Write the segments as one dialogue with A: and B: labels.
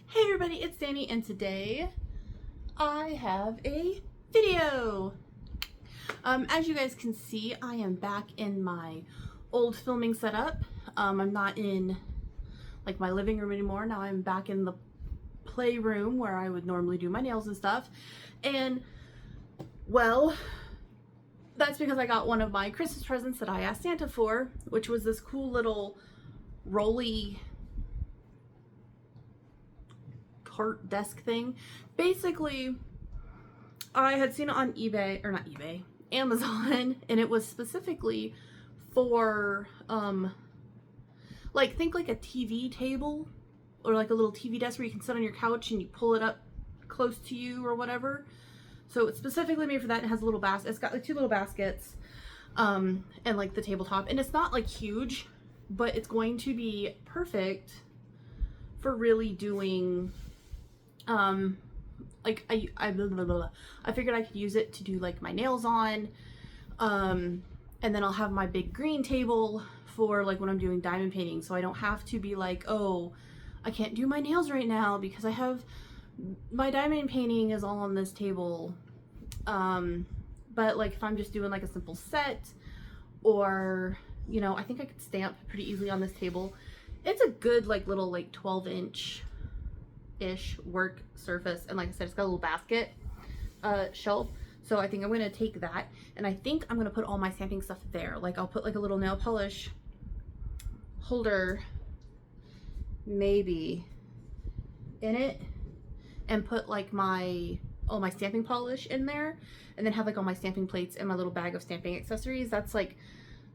A: Hey everybody, it's Danny, and today I have a video. As you guys can see, I am back in my old filming setup. I'm not in like my living room anymore. Now I'm back in the playroom where I would normally do my nails and stuff. And well, that's because I got one of my Christmas presents that I asked Santa for, which was this cool little rolly cart desk thing. Basically, I had seen it on eBay, or not eBay, Amazon, and it was specifically for like, think like a TV table or like a little TV desk where you can sit on your couch and you pull it up close to you or whatever. So it's specifically made for that. It has a little basket. It's got like two little baskets and like the tabletop, and it's not like huge, but it's going to be perfect for really doing like I figured I could use it to do like my nails on, and then I'll have my big green table for like when I'm doing diamond painting, so I don't have to be like, oh, I can't do my nails right now because I have my diamond painting is all on this table. But like if I'm just doing like a simple set, or you know, I think I could stamp pretty easily on this table. It's a good like little like 12-inch ish work surface, and like I said, it's got a little basket shelf, so I think I'm gonna take that, and I think I'm gonna put all my stamping stuff there. Like I'll put like a little nail polish holder maybe in it, and put like all my stamping polish in there, and then have like all my stamping plates and my little bag of stamping accessories. That's like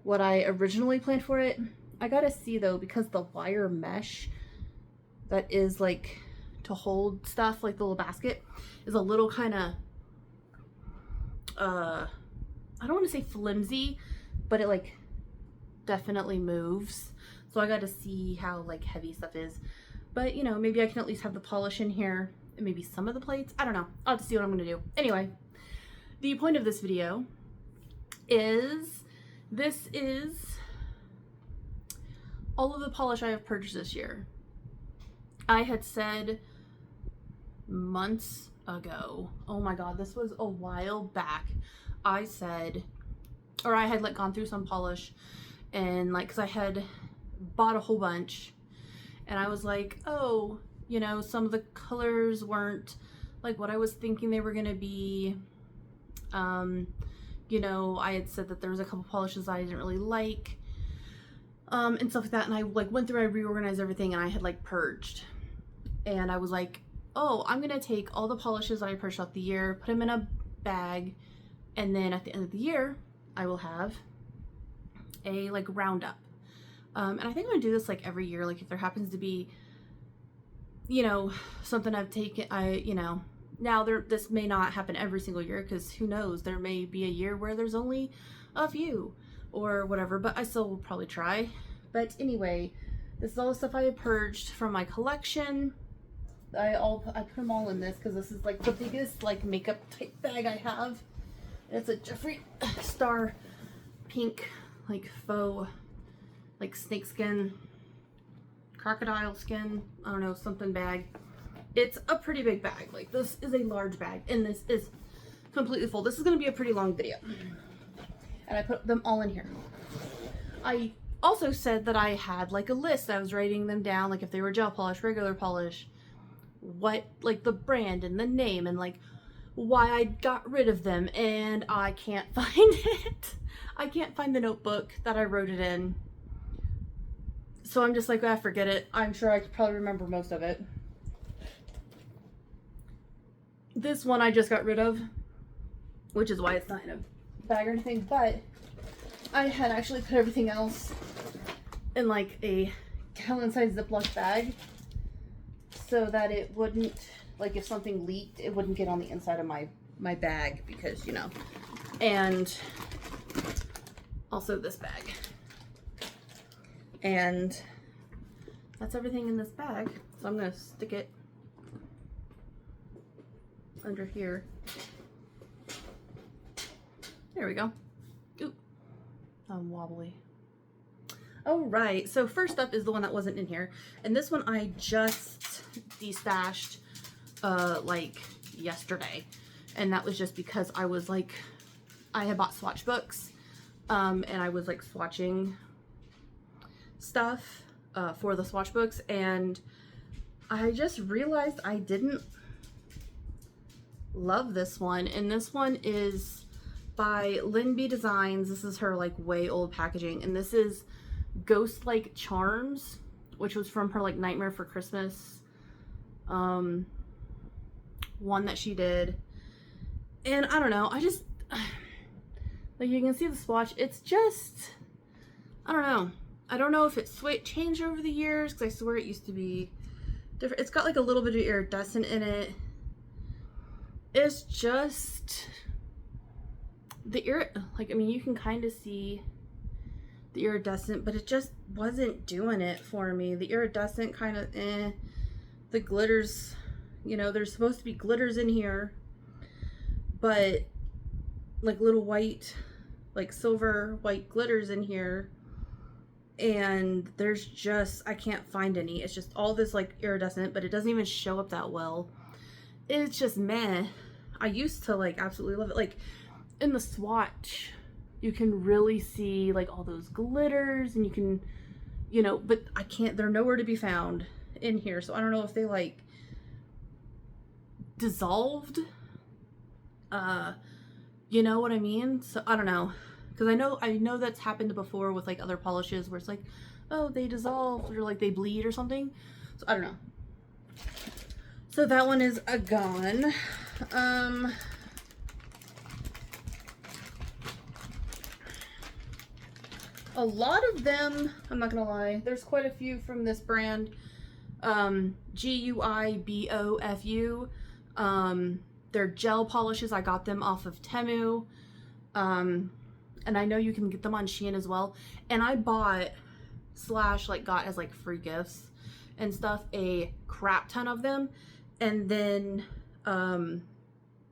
A: what I originally planned for it. I gotta see though, because the wire mesh that is like to hold stuff, like the little basket, is a little kind of I don't want to say flimsy, but it like definitely moves. So I got to see how like heavy stuff is. But you know, maybe I can at least have the polish in here and maybe some of the plates. I don't know. I'll have to see what I'm gonna do. Anyway, the point of this video is this is all of the polish I have purchased this year. I had said months ago, oh my god, this was a while back, I said, or I had like gone through some polish, and like, because I had bought a whole bunch, and I was like, oh, you know, some of the colors weren't like what I was thinking they were gonna be. You know, I had said that there was a couple polishes I didn't really like, and stuff like that, and I like went through, I reorganized everything, and I had like purged, and I was like, oh, I'm gonna take all the polishes that I purchased out the year, put them in a bag, and then at the end of the year I will have a like roundup. And I think I'm gonna do this like every year. Like if there happens to be, you know, something I've taken, you know, now this may not happen every single year, because who knows, there may be a year where there's only a few or whatever, but I still will probably try. But anyway, this is all the stuff I have purged from my collection. I put them all in this because this is like the biggest like makeup type bag I have. It's a Jeffree Star pink like faux like snakeskin, crocodile skin, I don't know, something bag. It's a pretty big bag. Like this is a large bag, and this is completely full. This is going to be a pretty long video, and I put them all in here. I also said that I had like a list. I was writing them down, like if they were gel polish, regular polish, what like the brand and the name, and like why I got rid of them, and I can't find it. I can't find the notebook that I wrote it in, so I'm just like, ah, forget it. I'm sure I could probably remember most of it. This one I just got rid of, which is why it's not in a bag or anything, but I had actually put everything else in like a gallon-sized Ziploc bag, so that it wouldn't, like if something leaked, it wouldn't get on the inside of my bag, because, you know. And also this bag. And that's everything in this bag. So I'm gonna stick it under here. There we go. Ooh, I'm wobbly. All right, so first up is the one that wasn't in here, and this one I just destashed like yesterday, and that was just because I was like, I had bought swatch books, and I was like swatching stuff for the swatch books, and I just realized I didn't love this one. And this one is by Lynn B Designs. This is her like way old packaging, and this is Ghost Like Charms, which was from her like Nightmare for Christmas one that she did. And I don't know, I just like, you can see the swatch, it's just, I don't know if it's changed over the years, because I swear it used to be different. It's got like a little bit of iridescent in it. It's just the like, I mean, you can kind of see the iridescent, but it just wasn't doing it for me. The iridescent kind of the glitters, you know, there's supposed to be glitters in here, but like little white, like silver white glitters in here, and there's just, I can't find any. It's just all this like iridescent, but it doesn't even show up that well. It's just meh. I used to like absolutely love it. Like in the swatch, you can really see like all those glitters, and you can, you know, but I can't, they're nowhere to be found in here. So I don't know if they like dissolved, you know what I mean? So I don't know, because I know that's happened before with like other polishes where it's like, oh, they dissolve, or like they bleed or something. So I don't know. So that one is a gone. A lot of them, I'm not gonna lie, there's quite a few from this brand, GUIBOFU. They're gel polishes. I got them off of Temu, and I know you can get them on Shein as well. And I bought / like got as like free gifts and stuff a crap ton of them, and then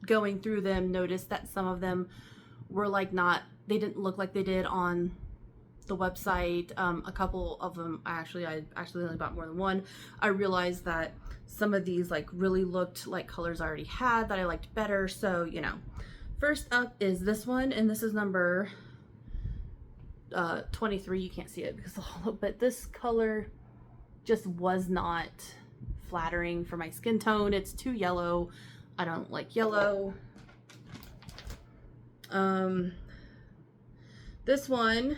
A: going through them, noticed that some of them were like they didn't look like they did on the website. A couple of them, I actually only bought more than one. I realized that some of these like really looked like colors I already had that I liked better. So, you know, first up is this one, and this is number 23. You can't see it because of the hollow, but this color just was not flattering for my skin tone. It's too yellow. I don't like yellow. This one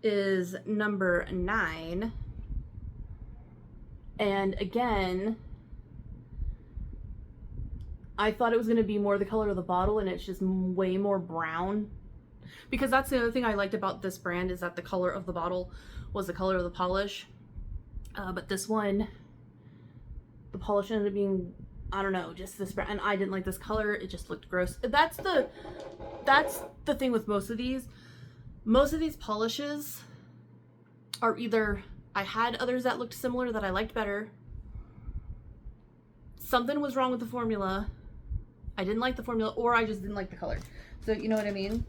A: is number 9, and again, I thought it was going to be more the color of the bottle, and it's just way more brown, because that's the other thing I liked about this brand, is that the color of the bottle was the color of the polish. But this one, the polish ended up being, I don't know, just this brand, and I didn't like this color. It just looked gross. That's the thing with most of these. Most of these polishes are either, I had others that looked similar that I liked better, something was wrong with the formula, I didn't like the formula, or I just didn't like the color. So you know what I mean?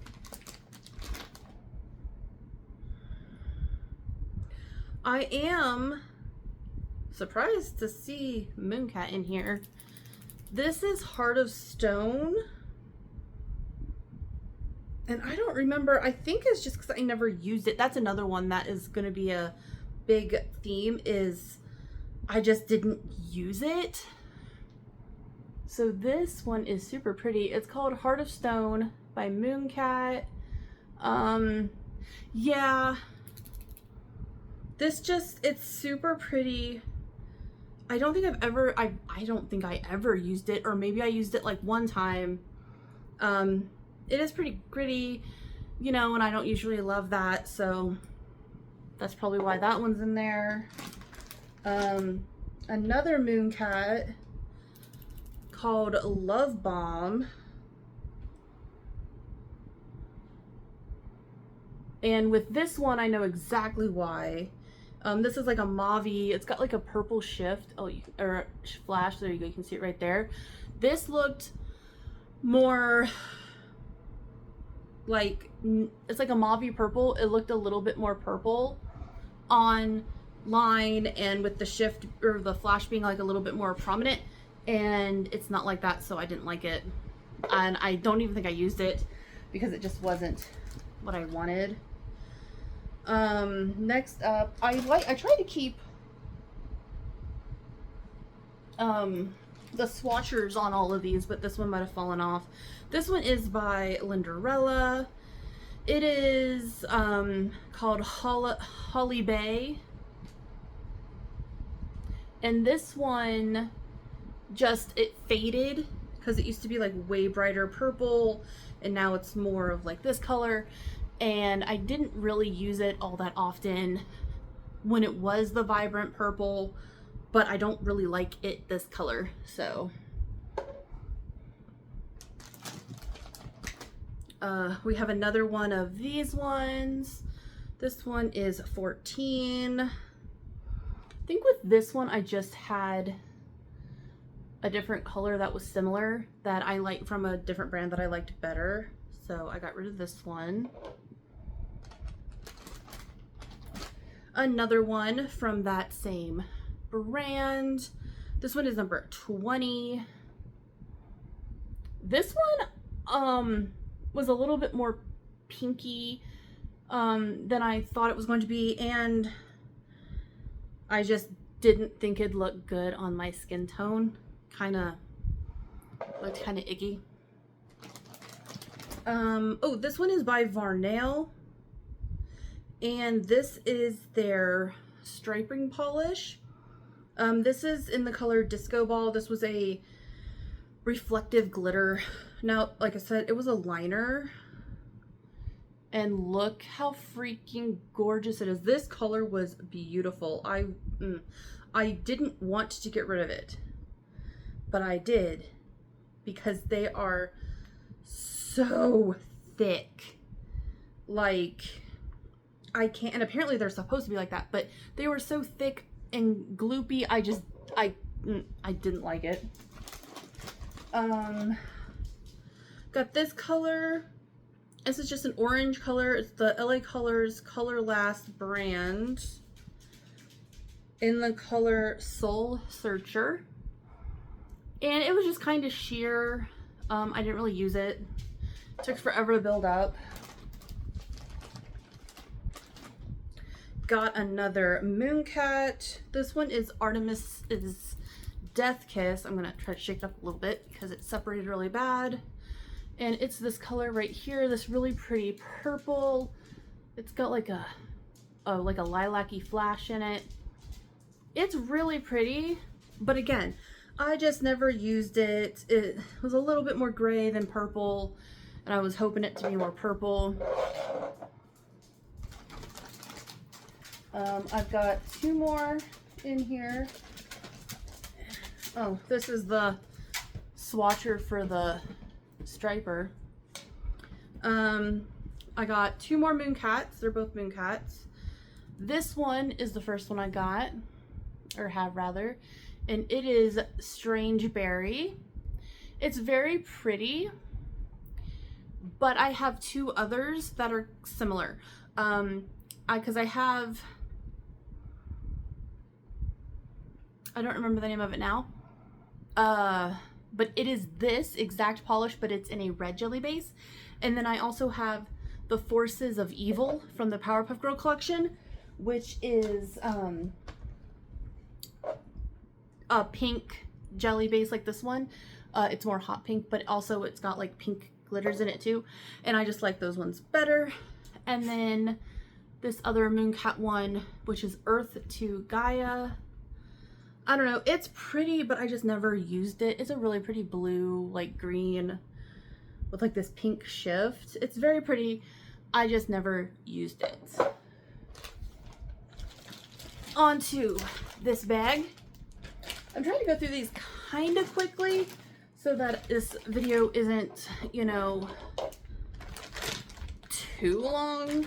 A: I am surprised to see Mooncat in here. This is Heart of Stone. And I don't remember, I think it's just because I never used it. That's another one that is going to be a big theme, is I just didn't use it. So this one is super pretty. It's called Heart of Stone by Mooncat. Yeah. This just, it's super pretty. I don't think I don't think I ever used it, or maybe I used it like one time. It is pretty gritty, you know, and I don't usually love that, so that's probably why that one's in there. Another Mooncat called Love Bomb. And with this one, I know exactly why. This is like a mauve-y, it's got like a purple shift, or flash, there you go, you can see it right there. This looked more like, it's like a mauve purple. It looked a little bit more purple on line and with the shift or the flash being like a little bit more prominent, and it's not like that, so I didn't like it. And I don't even think I used it because it just wasn't what I wanted. Next up, I try to keep the swatchers on all of these, but this one might have fallen off. This one is by Linderella. It is called Holly Bay. And this one it faded because it used to be like way brighter purple, and now it's more of like this color. And I didn't really use it all that often when it was the vibrant purple, but I don't really like it this color, so. We have another one of these ones. This one is 14. I think with this one I just had a different color that was similar that I liked from a different brand that I liked better, so I got rid of this one. Another one from that same brand. This one is number 20. This one was a little bit more pinky than I thought it was going to be, and I just didn't think it'd look good on my skin tone. Looked kind of icky. Oh, this one is by Varnail, and this is their striping polish. This is in the color Disco Ball. This was a reflective glitter. Now, like I said, it was a liner, and look how freaking gorgeous it is. This color was beautiful. I didn't want to get rid of it, but I did because they are so thick. Like, I can't, and apparently they're supposed to be like that, but they were so thick and gloopy. I didn't like it. Got this color. This is just an orange color. It's the LA Colors Color Last brand in the color Soul Searcher. And it was just kind of sheer. I didn't really use it. It took forever to build up. Got another Mooncat. This one is Artemis's Death Kiss. I'm gonna try to shake it up a little bit because it's separated really bad. And it's this color right here, this really pretty purple. It's got like a lilac-y flash in it. It's really pretty, but again, I just never used it. It was a little bit more gray than purple, and I was hoping it to be more purple. I've got two more in here. Oh, this is the swatcher for the striper. I got two more Mooncats. They're both Mooncats. This one is the first one I got, or have rather, and it is Strange Berry. It's very pretty, but I have two others that are similar. Because I have, I don't remember the name of it now. But it is this exact polish, but it's in a red jelly base. And then I also have the Forces of Evil from the Powerpuff Girl collection, which is a pink jelly base like this one. It's more hot pink, but also it's got like pink glitters in it too. And I just like those ones better. And then this other Mooncat one, which is Earth to Gaia. I don't know, it's pretty, but I just never used it. It's a really pretty blue, like green, with like this pink shift. It's very pretty. I just never used it. On to this bag. I'm trying to go through these kind of quickly so that this video isn't, you know, too long,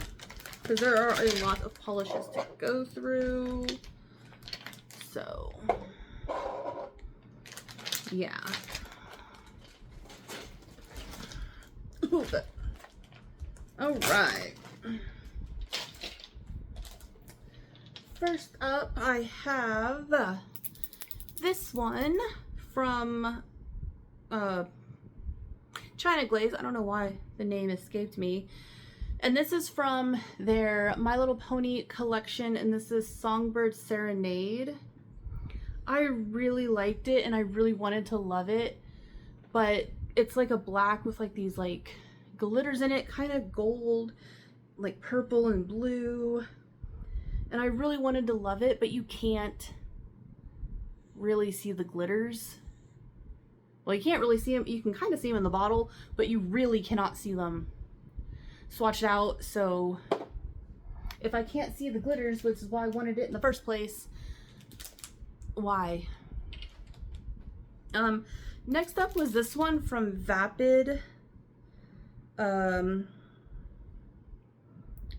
A: because there are a lot of polishes to go through. So, yeah. All right. first up I have this one from China Glaze. I don't know why the name escaped me. And this is from their My Little Pony collection, and this is Songbird Serenade. I really liked it and I really wanted to love it, but it's like a black with like these like glitters in it, kind of gold, like purple and blue. And I really wanted to love it, but you can't really see the glitters. Well, you can't really see them. You can kind of see them in the bottle, but you really cannot see them swatched out. So if I can't see the glitters, which is why I wanted it in the first place, why? Next up was this one from Vapid.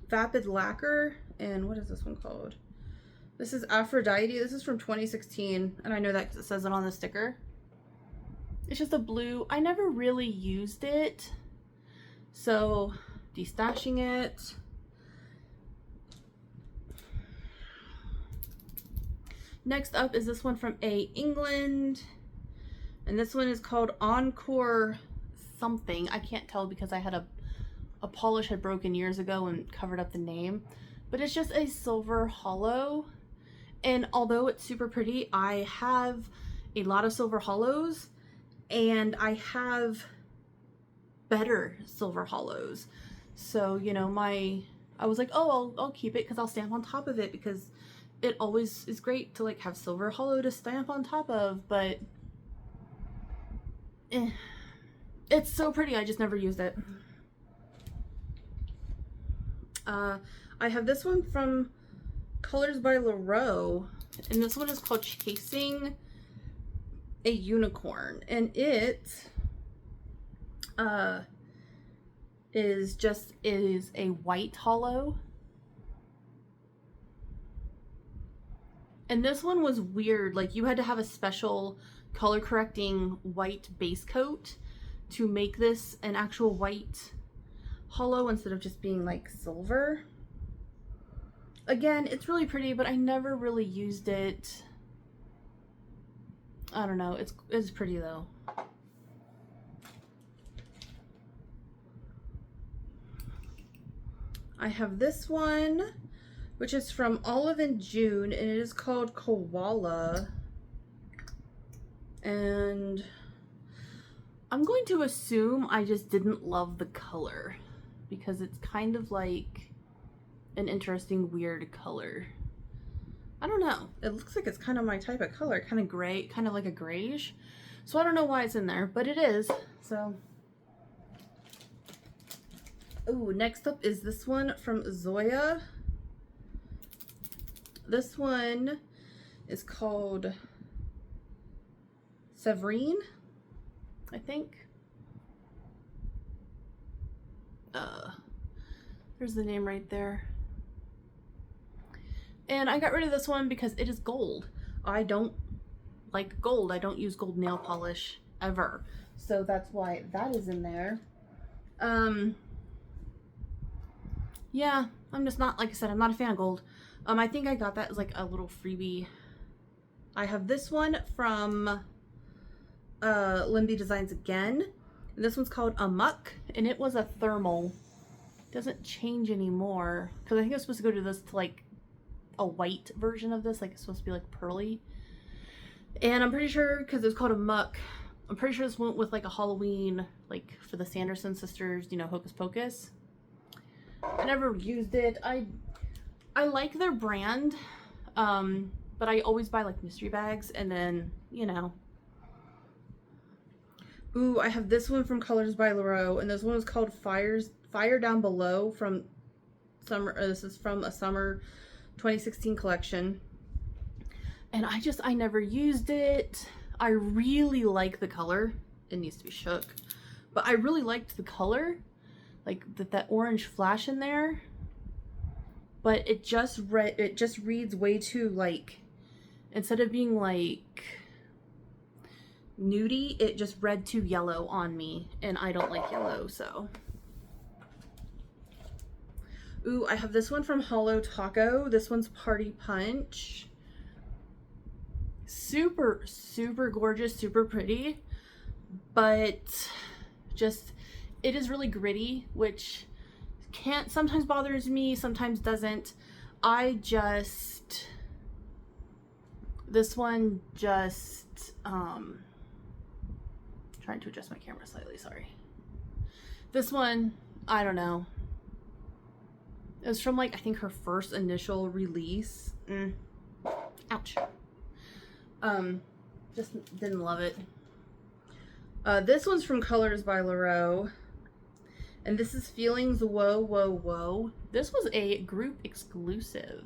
A: Vapid Lacquer. And what is this one called? This is Aphrodite. This is from 2016. And I know that because it says it on the sticker. It's just a blue. I never really used it. So, destashing it. Next up is this one from A England. And this one is called Encore something. I can't tell because I had a polish had broken years ago and covered up the name. But it's just a silver hollow. And although it's super pretty, I have a lot of silver hollows. And I have better silver hollows. So, you know, I was like, oh, I'll keep it because I'll stamp on top of it, because it always is great to like have silver hollow to stamp on top of, but it's so pretty. I just never used it. I have this one from Colors by Leroux, and this one is called Chasing a Unicorn, and it is a white hollow. And this one was weird. Like, you had to have a special color correcting white base coat to make this an actual white hollow instead of just being like silver. Again, it's really pretty, but I never really used it. I don't know. It's pretty though. I have this one, which is from Olive and June, and it is called Koala. And I'm going to assume I just didn't love the color, because it's kind of like an interesting, weird color. I don't know. It looks like it's kind of my type of color, kind of gray, kind of like a grayish. So I don't know why it's in there, but it is. So, ooh, next up is this one from Zoya. This one is called Severine, I think. There's the name right there. And I got rid of this one because it is gold. I don't like gold. I don't use gold nail polish ever. So that's why that is in there. Yeah, I'm just not, like I said, I'm not a fan of gold. I think I got that as like a little freebie. I have this one from Limby Designs again. And this one's called Amok, and it was a thermal. Doesn't change anymore, because I think I was supposed to go to this to like a white version of this, like it's supposed to be like pearly. And I'm pretty sure, because it's called Amok, I'm pretty sure this went with like a Halloween, like for the Sanderson sisters, you know, Hocus Pocus. I never used it. I like their brand, but I always buy like mystery bags, and then, you know. Ooh, I have this one from Colors by Leroux, and this one is called Fire Down Below from summer. This is from a summer 2016 collection, and I never used it. I really like the color. It needs to be shook, but I really liked the color, like that orange flash in there. But it just reads way too, like, instead of being like nudie, it just read too yellow on me, and I don't like yellow. So Ooh, I have this one from Hollow Taco. This one's Party Punch. Super, super gorgeous, super pretty, but just, it is really gritty, which sometimes bothers me, sometimes doesn't. This one just, trying to adjust my camera slightly, sorry. This one, I don't know. It was from like, I think her first initial release. Ouch. Just didn't love it. This one's from Colors by Laro. And this is Feelings Whoa Whoa Whoa. This was a group exclusive.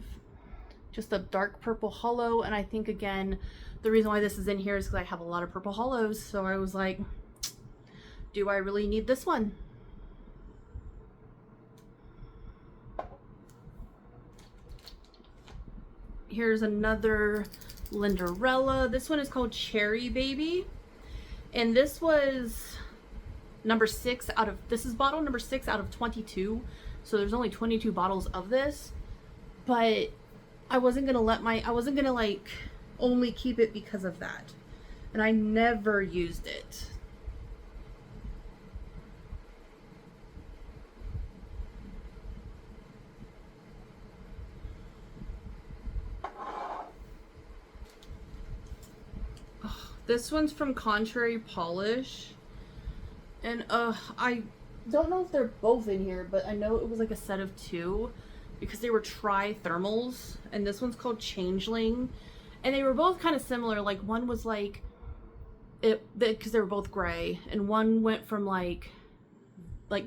A: Just a dark purple hollow. And I think, again, the reason why this is in here is because I have a lot of purple hollows. So I was like, do I really need this one? Here's another Linderella. This one is called Cherry Baby. And this was number 6 out of, this is bottle number 6 out of 22. So there's only 22 bottles of this. But I wasn't gonna like only keep it because of that. And I never used it. This one's from Contrary Polish. And I don't know if they're both in here, but I know it was like a set of 2 because they were tri-thermals. And this one's called Changeling. And they were both kind of similar. Like one was like, because they were both gray. And one went from like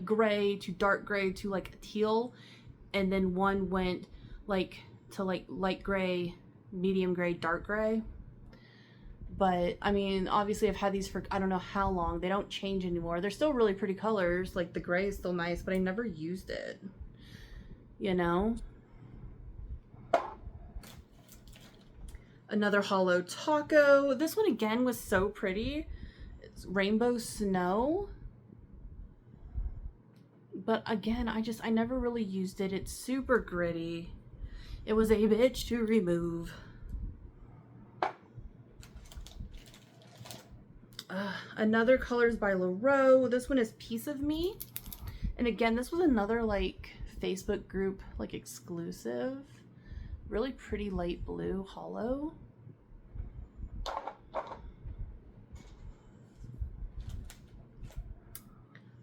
A: gray to dark gray to like teal. And then one went like to like light gray, medium gray, dark gray. But, I mean, obviously I've had these for I don't know how long. They don't change anymore. They're still really pretty colors. Like, the gray is still nice, but I never used it. You know? Another Hollow Taco. This one, again, was so pretty. It's Rainbow Snow. But, again, I never really used it. It's super gritty. It was a bitch to remove. Another Colors by Laro. This one is Piece of Me. And again, this was another like Facebook group like exclusive. Really pretty light blue hollow.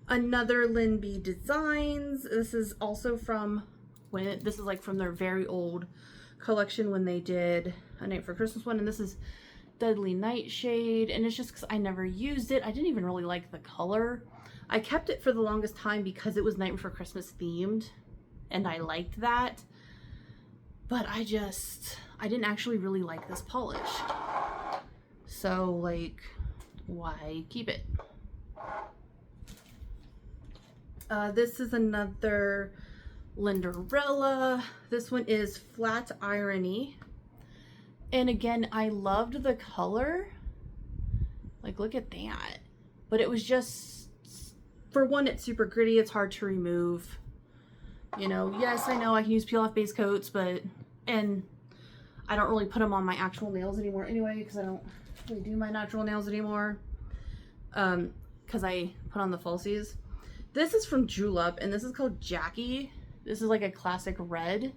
A: Another Lynn B Designs. This is also from this is like from their very old collection when they did A Night for Christmas one, and this is Deadly Nightshade, and it's just because I never used it. I didn't even really like the color. I kept it for the longest time because it was Night Before Christmas themed, and I liked that. But I didn't actually really like this polish. So, like, why keep it? This is another Linderella. This one is Flat Irony. And again, I loved the color. Like, look at that. But it was just, for one, it's super gritty. It's hard to remove. You know, yes, I know I can use peel off base coats, but, and I don't really put them on my actual nails anymore anyway, because I don't really do my natural nails anymore. Because I put on the falsies. This is from Julep, and this is called Jackie. This is like a classic red.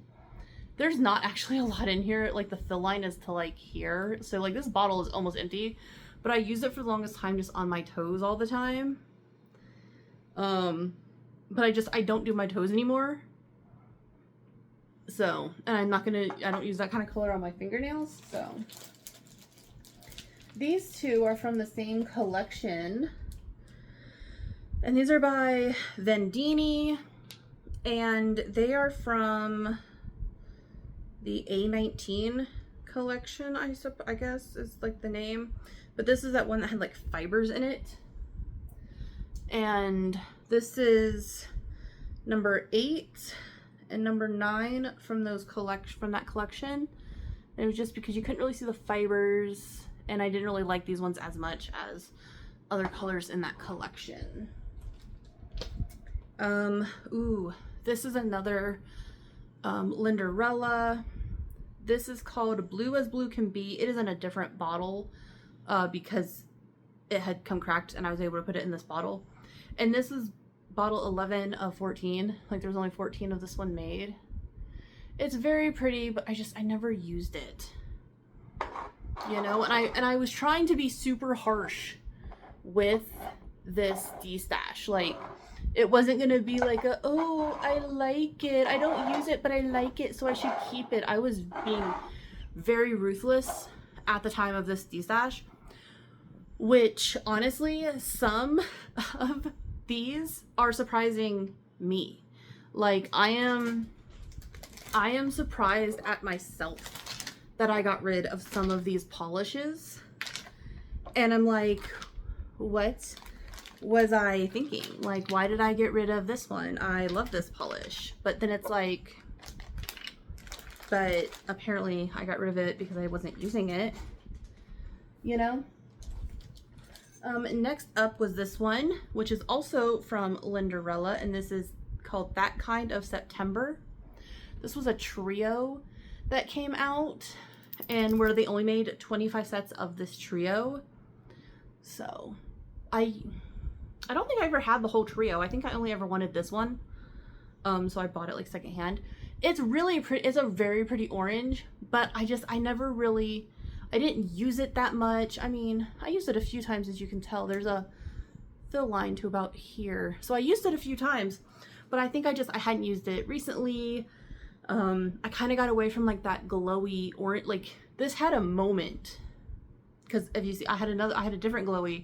A: There's not actually a lot in here. Like, the fill line is to like here. So like this bottle is almost empty, but I used it for the longest time just on my toes all the time. But I don't do my toes anymore. So, and I don't use that kind of color on my fingernails. So these two are from the same collection. And these are by Vendini, and they are from the A19 collection, I guess is like the name. But this is that one that had like fibers in it. And this is number 8 and number 9 from that collection. And it was just because you couldn't really see the fibers, and I didn't really like these ones as much as other colors in that collection. Ooh, This is another Linderella. This is called Blue as Blue Can Be. It is in a different bottle because it had come cracked and I was able to put it in this bottle. And this is bottle 11 of 14. Like there's only 14 of this one made. It's very pretty, but I never used it. You know, and I was trying to be super harsh with this destash. Like, it wasn't gonna be like a, oh, I like it, I don't use it, but I like it, so I should keep it. I was being very ruthless at the time of this destash, which honestly, some of these are surprising me. Like, I am surprised at myself that I got rid of some of these polishes. And I'm like, what was I thinking? Like, why did I get rid of this one? I love this polish. But then it's like, but apparently I got rid of it because I wasn't using it, you know? Next up was this one, which is also from Linderella, and this is called That Kind of September. This was a trio that came out, and where they only made 25 sets of this trio. So I don't think I ever had the whole trio. I think I only ever wanted this one. So I bought it like secondhand. It's really pretty. It's a very pretty orange, but I didn't use it that much. I mean, I used it a few times, as you can tell. There's a fill line to about here. So I used it a few times, but I think I hadn't used it recently. I kind of got away from like that glowy orange. Like, this had a moment, because if you see, I had a different glowy,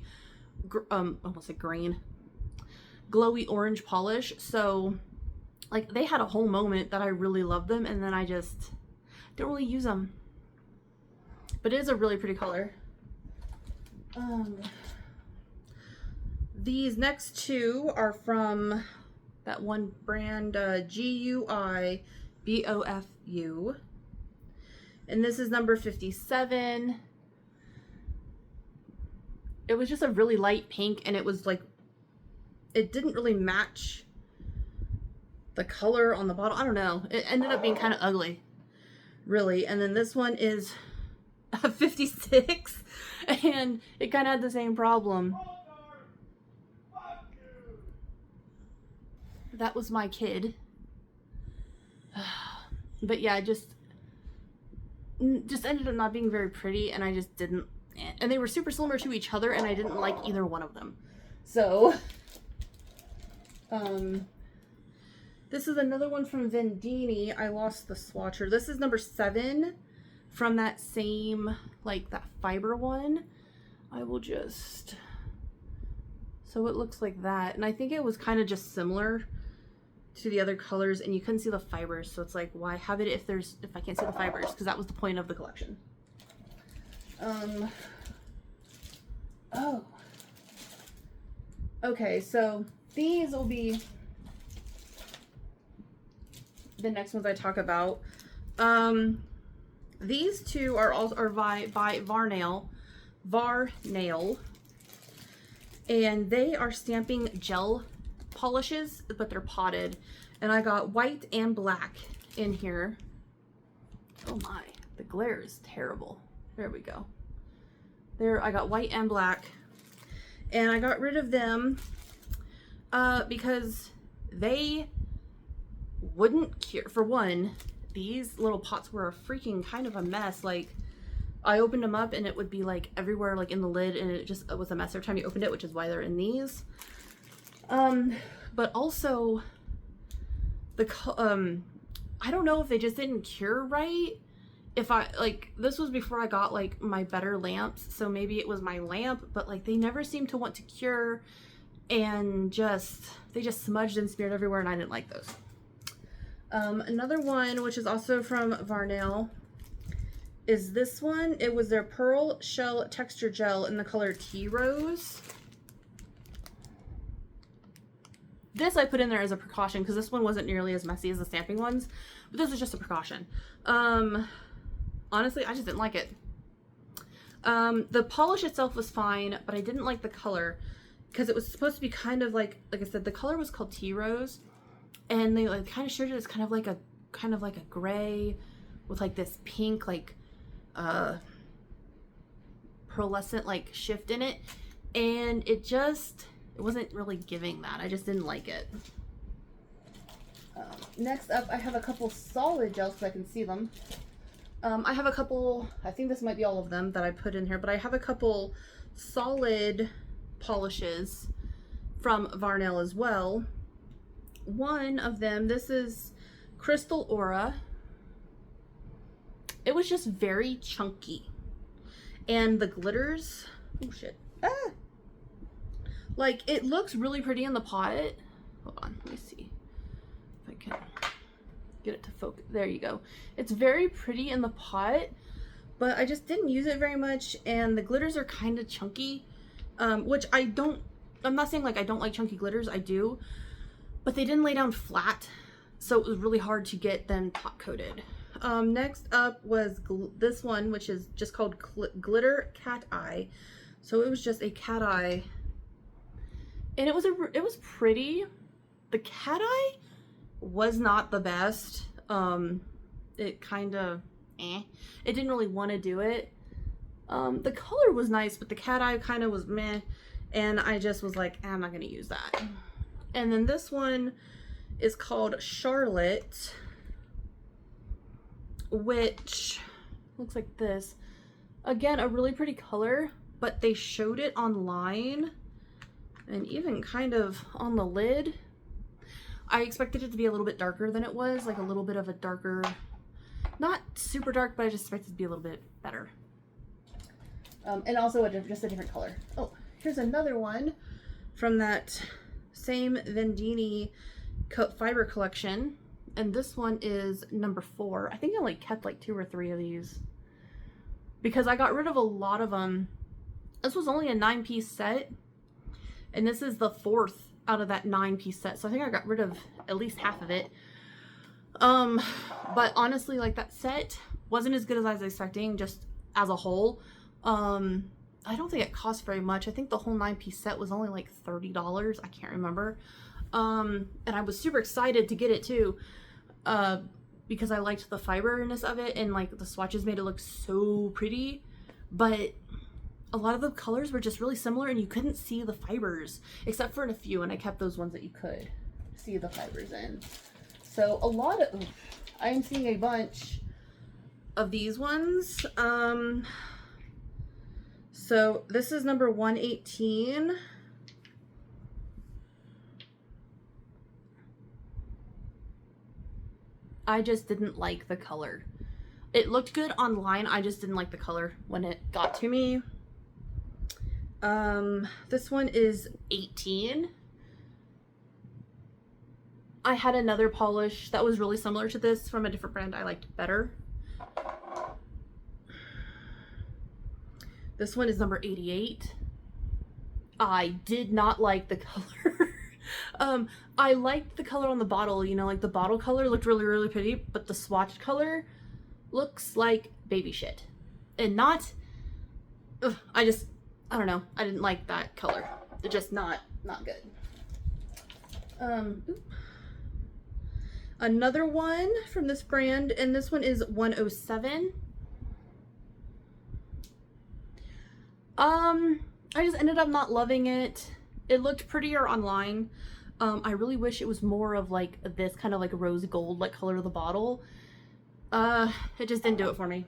A: almost like green, glowy orange polish. So like, they had a whole moment that I really loved them, and then I just don't really use them. But it is a really pretty color. These next two are from that one brand, GUI BOFU, and this is number 57. It was just a really light pink, and it was like, it didn't really match the color on the bottle. I don't know, it ended up being kind of ugly, really. And then this one is a 56, and it kind of had the same problem. That was my kid. But yeah, just ended up not being very pretty, and I just didn't, and they were super similar to each other, and I didn't like either one of them. So this is another one from Vendini. I lost the swatcher. This is number 7 from that same, like that fiber one. I will just, so it looks like that, and I think it was kind of just similar to the other colors, and you couldn't see the fibers, so it's like, why have it if I can't see the fibers? Because that was the point of the collection. Oh, okay, so these will be the next ones I talk about. These two are by Varnail, and they are stamping gel polishes, but they're potted, and I got white and black in here. Oh my, the glare is terrible. There we go. There, I got white and black, and I got rid of them because they wouldn't cure. For one, these little pots were a freaking kind of a mess. Like, I opened them up and it would be like everywhere, like in the lid, and it was a mess every time you opened it, which is why they're in these. But also I don't know if they just didn't cure right. If this was before I got like my better lamps, so maybe it was my lamp, but like they never seemed to want to cure, and they just smudged and smeared everywhere, and I didn't like those. Another one, which is also from Varnail, is this one. It was their Pearl Shell Texture Gel in the color Tea Rose. This I put in there as a precaution because this one wasn't nearly as messy as the stamping ones, but this was just a precaution. Honestly, I just didn't like it. The polish itself was fine, but I didn't like the color because it was supposed to be kind of like I said, the color was called Tea Rose, and they like kind of showed it as kind of like a gray with like this pink like pearlescent like shift in it, and it wasn't really giving that. I just didn't like it. Next up, I have a couple solid gels so I can see them. I have a couple, I think this might be all of them that I put in here, but I have a couple solid polishes from Varnell as well. One of them, this is Crystal Aura. It was just very chunky. And the glitters, oh shit. Ah! Like, it looks really pretty in the pot. Hold on, let me see if I can get it to focus. There you go. It's very pretty in the pot, but I just didn't use it very much, and the glitters are kind of chunky, which I'm not saying like I don't like chunky glitters, I do, but they didn't lay down flat, so it was really hard to get them top coated. Next up was this one, which is just called Glitter Cat Eye. So it was just a cat eye, and it was pretty. The cat eye was not the best. It kind of it didn't really want to do it. The color was nice, but the cat eye kind of was meh, and I just was like, I'm not gonna use that. And then this one is called Charlotte, which looks like this. Again, a really pretty color, but they showed it online and even kind of on the lid. I expected it to be a little bit darker than it was, like a little bit of a darker, not super dark, but I just expected it to be a little bit better. And also just a different color. Oh, here's another one from that same Vendini Fiber collection. And this one is number 4. I think I only kept like 2 or 3 of these because I got rid of a lot of them. This was only a 9-piece set, and this is the 4th out of that 9-piece set. So I think I got rid of at least half of it. But honestly, like, that set wasn't as good as I was expecting, just as a whole. I don't think it cost very much. I think the whole 9-piece set was only like $30. I can't remember. And I was super excited to get it too, because I liked the fiberness of it, and like the swatches made it look so pretty, but a lot of the colors were just really similar and you couldn't see the fibers except for in a few, and I kept those ones that you could see the fibers in. So a lot of, I'm seeing a bunch of these ones. So this is number 118. I just didn't like the color. It looked good online, I just didn't like the color when it got to me. This one is 18. I had another polish that was really similar to this from a different brand I liked better. This one is number 88. I did not like the color. I liked the color on the bottle, you know, like the bottle color looked really, really pretty, but the swatch color looks like baby shit. And not, I don't know, I didn't like that color. It's just not good. Another one from this brand, and this one is 107. I just ended up not loving it. It looked prettier online. I really wish it was more of like this kind of like rose gold like color of the bottle. It just didn't do it for me.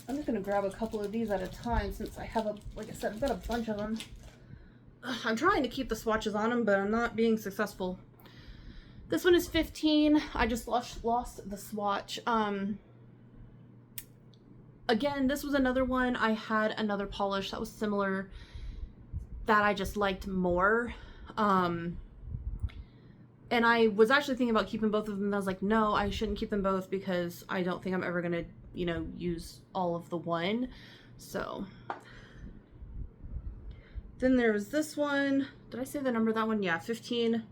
A: I'm just gonna grab a couple of these at a time since I have like I said, I've got a bunch of them. I'm trying to keep the swatches on them, but I'm not being successful. This one is 15. I just lost the swatch. Again, this was another one. I had another polish that was similar that I just liked more. And I was actually thinking about keeping both of them, and I was like, no, I shouldn't keep them both because I don't think I'm ever gonna, you know, use all of the one. So then there was this one. Did I say the number of that one? Yeah, 15.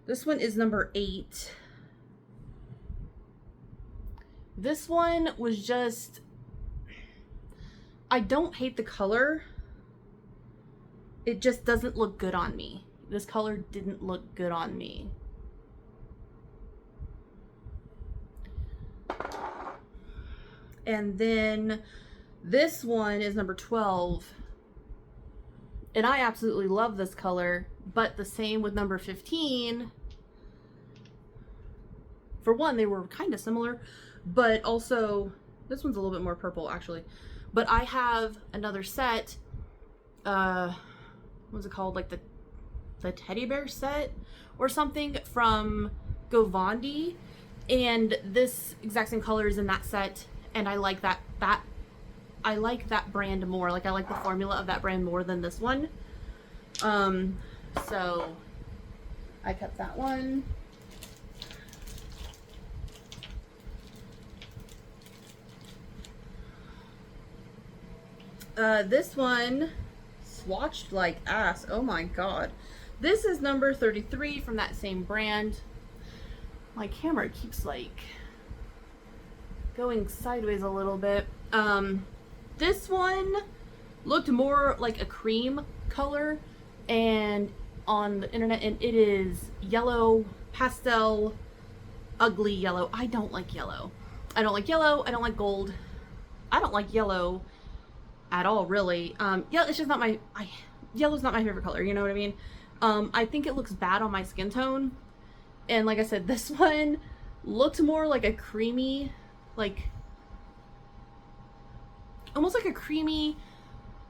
A: This one is number 8. This one was just, I don't hate the color. It just doesn't look good on me. This color didn't look good on me. And then this one is number 12. And I absolutely love this color, but the same with number 15. For one, they were kind of similar, but also this one's a little bit more purple actually. But I have another set, what's it called? Like the teddy bear set or something from Govandi. And this exact same color is in that set. And I like that I like that brand more. Like I like the formula of that brand more than this one. So I kept that one. This one swatched like ass. Oh my god. This is number 33 from that same brand. My camera keeps like going sideways a little bit. This one looked more like a cream color and on the internet, and it is yellow, pastel, ugly yellow. I don't like yellow. I don't like yellow. I don't like gold. I don't like yellow at all, really. Yeah, it's just not my, yellow's not my favorite color, you know what I mean? I think it looks bad on my skin tone. And like I said, this one looked more like a creamy, like, almost like a creamy,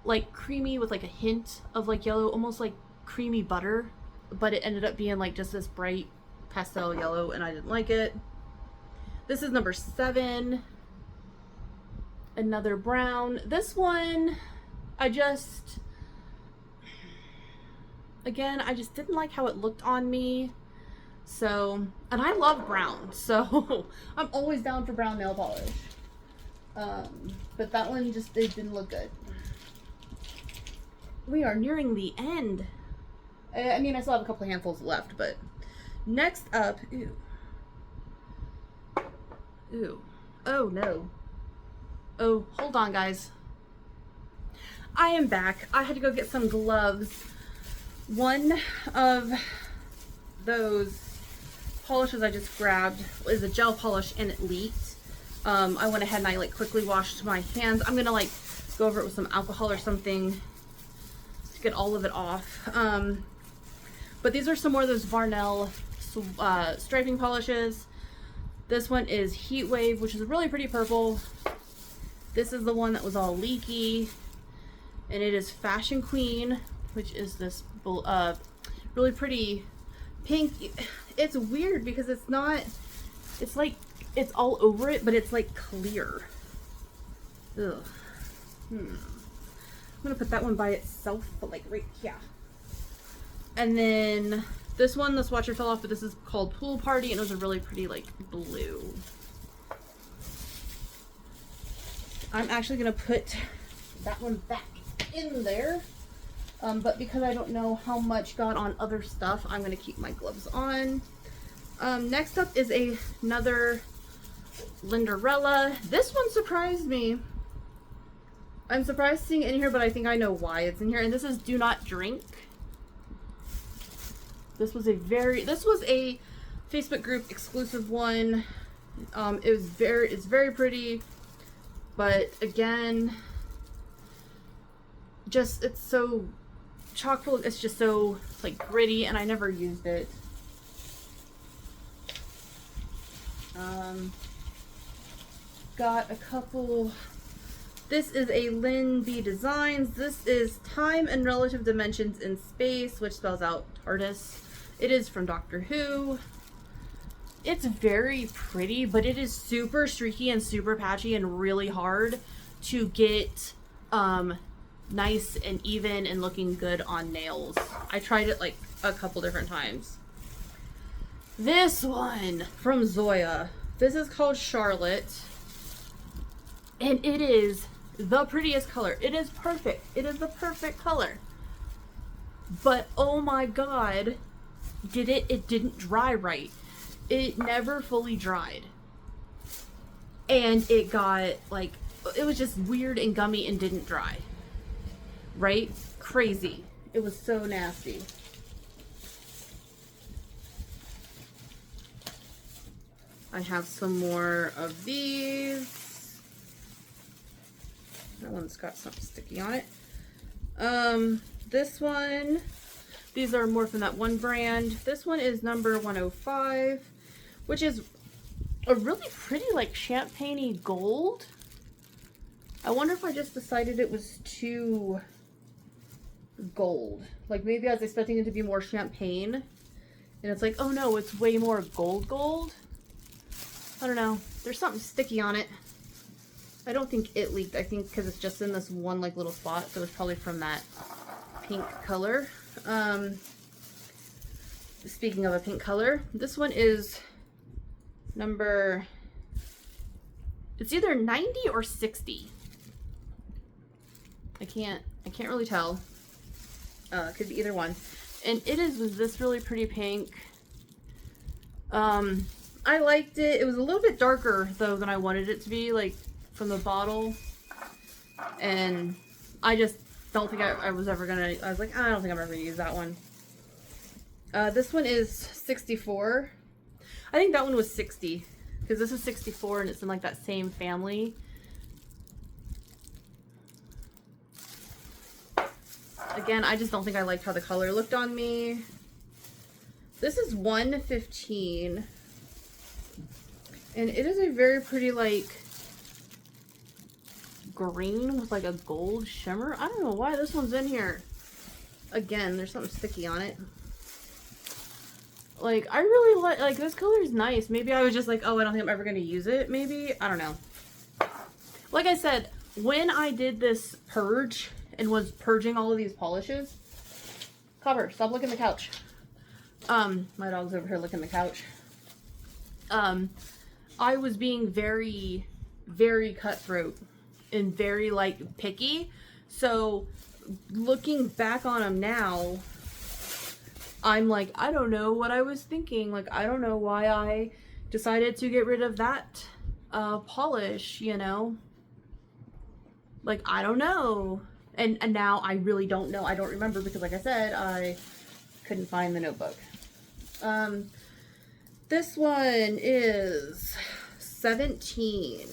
A: with like a hint of like yellow, almost like creamy butter, but it ended up being like just this bright pastel yellow, and I didn't like it. This is number 7. Another brown. This one, I just didn't like how it looked on me. So, and I love brown, so I'm always down for brown nail polish. But that one just, it didn't look good. We are nearing the end. I mean, I still have a couple of handfuls left, but next up, ooh, oh no. Oh, hold on, guys. I am back. I had to go get some gloves. One of those polishes I just grabbed is a gel polish, and it leaked. I went ahead and I like quickly washed my hands. I'm gonna like go over it with some alcohol or something to get all of it off. But these are some more of those Varnell striping polishes. This one is Heat Wave, which is a really pretty purple. This is the one that was all leaky, and it is Fashion Queen, which is this really pretty pink. It's weird because it's not, it's like, it's all over it, but it's like clear. Ugh. I'm gonna put that one by itself, but like right here. And then this one, the swatcher fell off, but this is called Pool Party, and it was a really pretty like blue. I'm actually gonna put that one back in there. But because I don't know how much got on other stuff, I'm gonna keep my gloves on. Next up is another Linderella. This one surprised me. I'm surprised seeing it in here, but I think I know why it's in here. And this is Do Not Drink. This was a Facebook group exclusive one. It's very pretty, but again, just, it's so chock full. It's just so like gritty, and I never used it. Got a couple. This is a Lynn B Designs. This is Time and Relative Dimensions in Space, which spells out TARDIS. It is from Doctor Who. It's very pretty, but it is super streaky and super patchy and really hard to get nice and even and looking good on nails. I tried it like a couple different times. This one from Zoya. This is called Charlotte. And it is the prettiest color. It is perfect. It is the perfect color. But oh my god, it didn't dry right. It never fully dried. And it got like, it was just weird and gummy and didn't dry. Right? Crazy. It was so nasty. I have some more of these. That one's got something sticky on it. This one, these are more from that one brand. This one is number 105, which is a really pretty like champagne-y gold. I wonder if I just decided it was too gold. Like maybe I was expecting it to be more champagne, and it's like, oh no, it's way more gold. I don't know. There's something sticky on it. I don't think it leaked. I think because it's just in this one like little spot, so it's probably from that pink color. Speaking of a pink color, this one is number, it's either 90 or 60. I can't really tell. It could be either one. And it was this really pretty pink. I liked it. It was a little bit darker though than I wanted it to be, like from the bottle. And I just don't think I was ever gonna, I was like, I don't think I'm ever gonna use that one. This one is 64. I think that one was 60 because this is 64 and it's in like that same family. Again, I just don't think I liked how the color looked on me. This is 115. And it is a very pretty like green with like a gold shimmer. I don't know why this one's in here. Again, there's something sticky on it. Like, I really like this color is nice. Maybe I was just like, oh, I don't think I'm ever going to use it. Maybe. I don't know. Like I said, when I did this purge and was purging all of these polishes. Copper, stop licking the couch. My dog's over here licking the couch. I was being very, very cutthroat and very like picky. So looking back on them now, I'm like, I don't know what I was thinking. Like, I don't know why I decided to get rid of that polish, you know? Like, I don't know. And now I really don't know. I don't remember because, like I said, I couldn't find the notebook. This one is 17.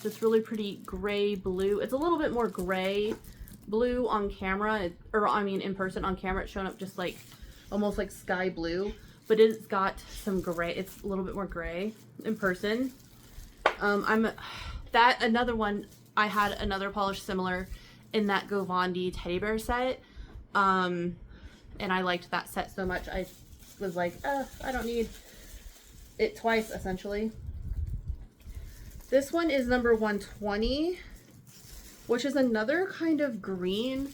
A: This really pretty gray blue. It's a little bit more gray blue on camera, or I mean in person. On camera it's showing up just like almost like sky blue, but it's got some gray. It's a little bit more gray in person. Another one, I had another polish similar in that Govandi teddy bear set, and I liked that set so much I was like, I don't need it twice essentially. This one is number 120, which is another kind of green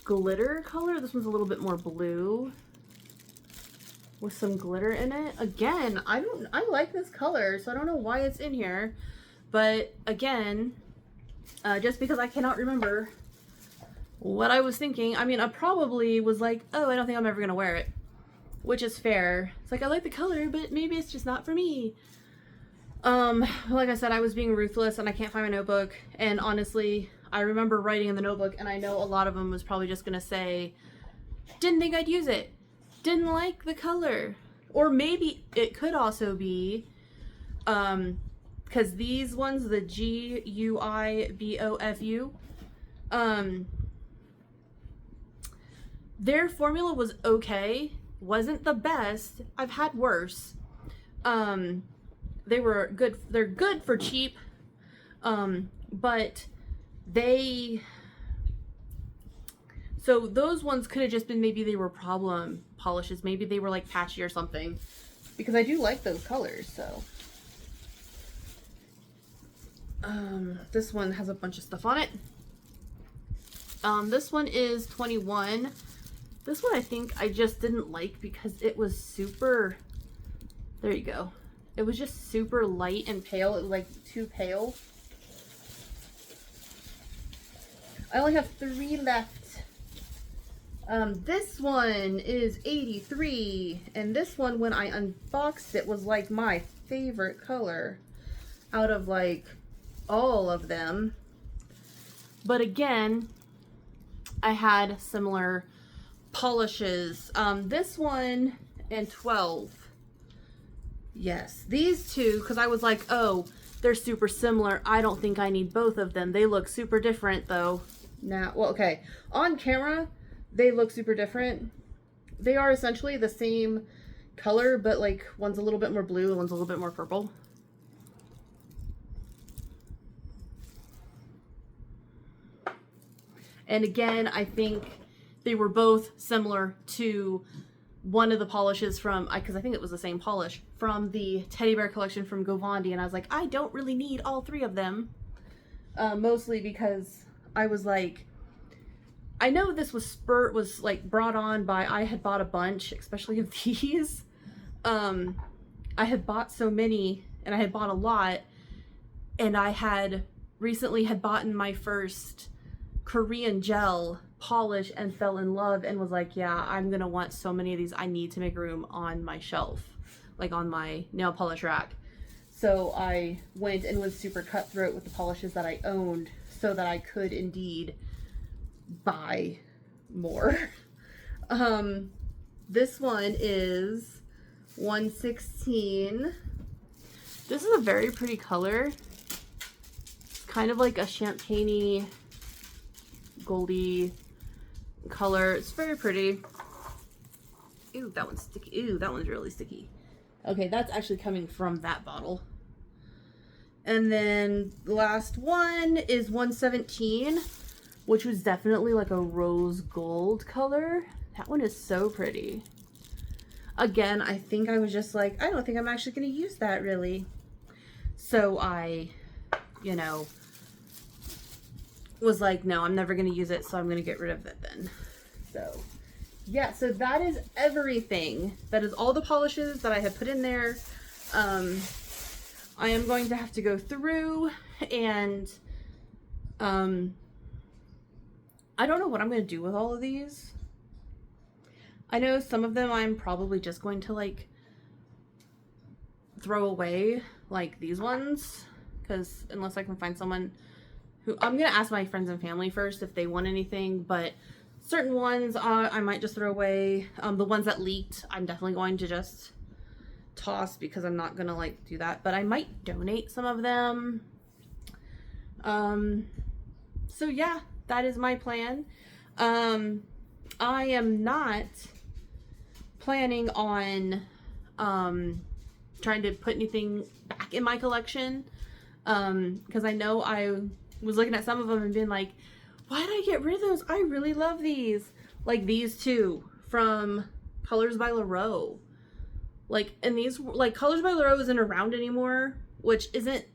A: glitter color. This one's a little bit more blue with some glitter in it. Again, I like this color, so I don't know why it's in here. But again, just because I cannot remember what I was thinking, I mean, I probably was like, oh, I don't think I'm ever gonna wear it, which is fair. It's like, I like the color, but maybe it's just not for me. Like I said, I was being ruthless and I can't find my notebook. And honestly, I remember writing in the notebook, and I know a lot of them was probably just gonna say, didn't think I'd use it, didn't like the color. Or maybe it could also be, because these ones, the GUIBOFU, their formula was okay, wasn't the best. I've had worse. They were good. They're good for cheap, but so those ones could have just been, maybe they were problem polishes. Maybe they were like patchy or something, because I do like those colors. So this one has a bunch of stuff on it. This one is 21. This one I think I just didn't like because it was super, there you go. It was just super light and pale. It was like too pale. I only have 3 left. This one is 83. And this one, when I unboxed it, was like my favorite color out of like all of them. But again, I had similar polishes. This one and 12. Yes, these two, because I was like, oh, they're super similar. I don't think I need both of them. They look super different though. Now, well, okay. On camera, they look super different. They are essentially the same color, but like one's a little bit more blue and one's a little bit more purple. And again, I think they were both similar to one of the polishes from, because I think it was the same polish, from the teddy bear collection from Govandi. And I was like, I don't really need all three of them. Mostly because I was like, I know this was like brought on by, I had bought a bunch, especially of these. I had bought so many, and I had bought a lot, and I had recently had bought my first Korean gel polish and fell in love and was like, yeah, I'm gonna want so many of these. I need to make room on my shelf, like on my nail polish rack. So I went and was super cutthroat with the polishes that I owned so that I could indeed buy more. This one is 116. This is a very pretty color. It's kind of like a champagne-y, goldy color. It's very pretty. Ew, that one's sticky. Ew, that one's really sticky. Okay, that's actually coming from that bottle. And then the last one is 117, which was definitely like a rose gold color. That one is so pretty. Again, I think I was just like, I don't think I'm actually going to use that really. So I, you know, was like, no, I'm never going to use it, so I'm going to get rid of it then. So yeah, so that is everything. That is all the polishes that I have put in there. I am going to have to go through and I don't know what I'm going to do with all of these. I know some of them I'm probably just going to like throw away, like these ones, because unless I can find someone who, I'm going to ask my friends and family first if they want anything, but certain ones I might just throw away. The ones that leaked, I'm definitely going to just toss because I'm not going to like do that, but I might donate some of them. So yeah, that is my plan. I am not planning on trying to put anything back in my collection, because I know I was looking at some of them and being like, why did I get rid of those? I really love these. Like these two from Colors by LaRoe. Like, and these, like, Colors by LaRoe isn't around anymore, which isn't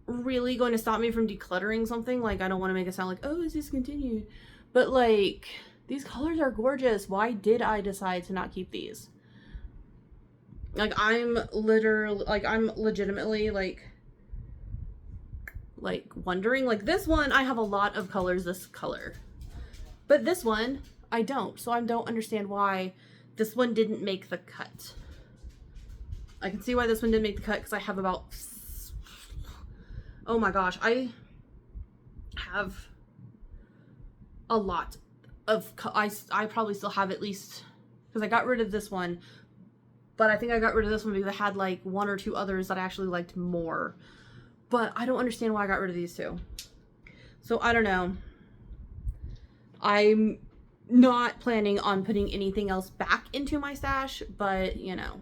A: really going to stop me from decluttering something. Like, I don't want to make it sound like, oh, it's discontinued. But, like, these colors are gorgeous. Why did I decide to not keep these? Like, I'm legitimately, like wondering. Like, this one, I have a lot of colors this color. But this one, I don't. So I don't understand why this one didn't make the cut. I can see why this one didn't make the cut because I have about, oh my gosh, I have a lot of, I probably still have at least, because I got rid of this one, but I think I got rid of this one because I had like one or two others that I actually liked more. But I don't understand why I got rid of these two. So I don't know. I'm not planning on putting anything else back into my stash, but you know,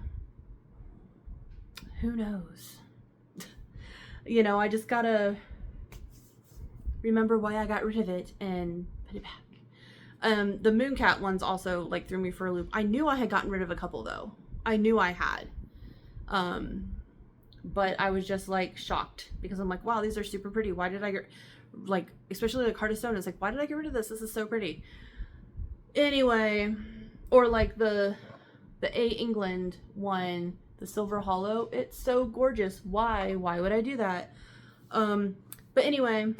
A: who knows? You know, I just gotta remember why I got rid of it and put it back. The Mooncat ones also like threw me for a loop. I knew I had gotten rid of a couple though. I knew I had. But I was just like shocked because I'm like, wow, these are super pretty. Why did I get, like, especially like Heart of Stone, it's like, why did I get rid of this? This is so pretty. Anyway, or like the A England one, the Silver Hollow, it's so gorgeous. Why would I do that? But anyway,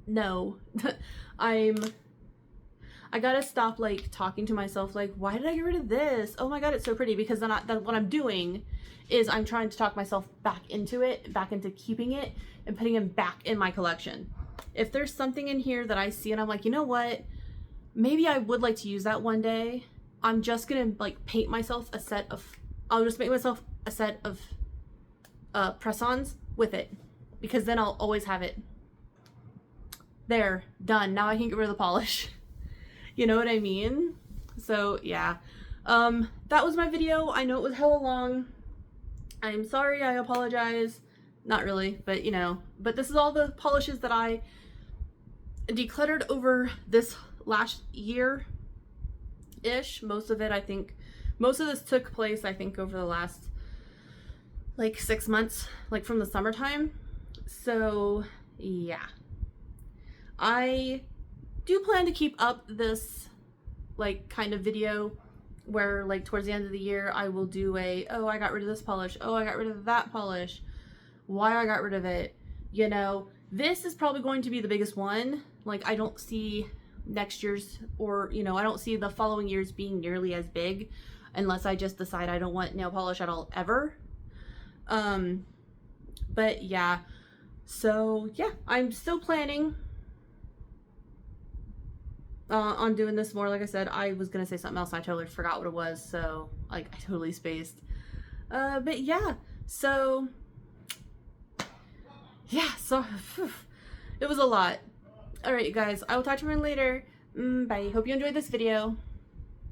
A: no. I gotta stop like talking to myself like, why did I get rid of this? Oh my god, it's so pretty. Because then what I'm doing is I'm trying to talk myself back into it, back into keeping it and putting them back in my collection. If there's something in here that I see and I'm like, you know what, maybe I would like to use that one day, I'm just gonna like paint myself a set of, I'll just make myself a set of press-ons with it, because then I'll always have it. There, done. Now I can get rid of the polish. You know what I mean? So yeah, that was my video. I know it was hella long. I'm sorry, I apologize. Not really, but you know, but this is all the polishes that I decluttered over this last year-ish. Most of it, I think, most of this took place, I think, over the last like 6 months, like from the summertime. So yeah, I do plan to keep up this like kind of video where like towards the end of the year I will do a, oh, I got rid of this polish, oh, I got rid of that polish, why I got rid of it. You know, this is probably going to be the biggest one. Like, I don't see next year's, or you know, I don't see the following years being nearly as big unless I just decide I don't want nail polish at all ever. But yeah, so yeah, I'm still planning on doing this more. Like I said, I was gonna say something else and I totally forgot what it was, so like I totally spaced. But yeah, so yeah, so it was a lot. All right, you guys, I will talk to you later. Bye. Hope you enjoyed this video.